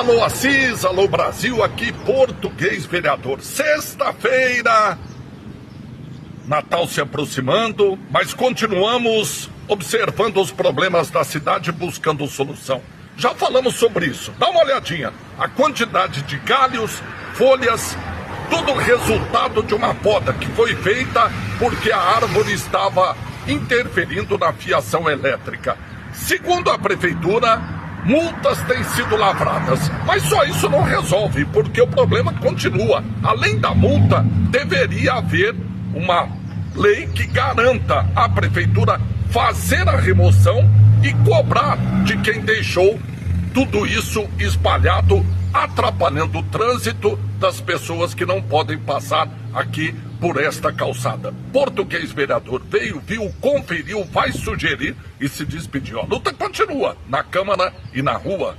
Alô Assis, alô Brasil, aqui Português Vereador. Sexta-feira, Natal se aproximando, mas continuamos observando os problemas da cidade, buscando solução. Já falamos sobre isso, dá uma olhadinha. A quantidade de galhos, folhas, tudo resultado de uma poda que foi feita porque a árvore estava interferindo na fiação elétrica. Segundo a prefeitura, multas têm sido lavradas, mas só isso não resolve, porque o problema continua. Além da multa, deveria haver uma lei que garanta à prefeitura fazer a remoção e cobrar de quem deixou tudo isso espalhado, atrapalhando o trânsito das pessoas que não podem passar aqui por esta calçada. Português Vereador veio, viu, conferiu, vai sugerir e se despediu. A luta continua na Câmara e na rua.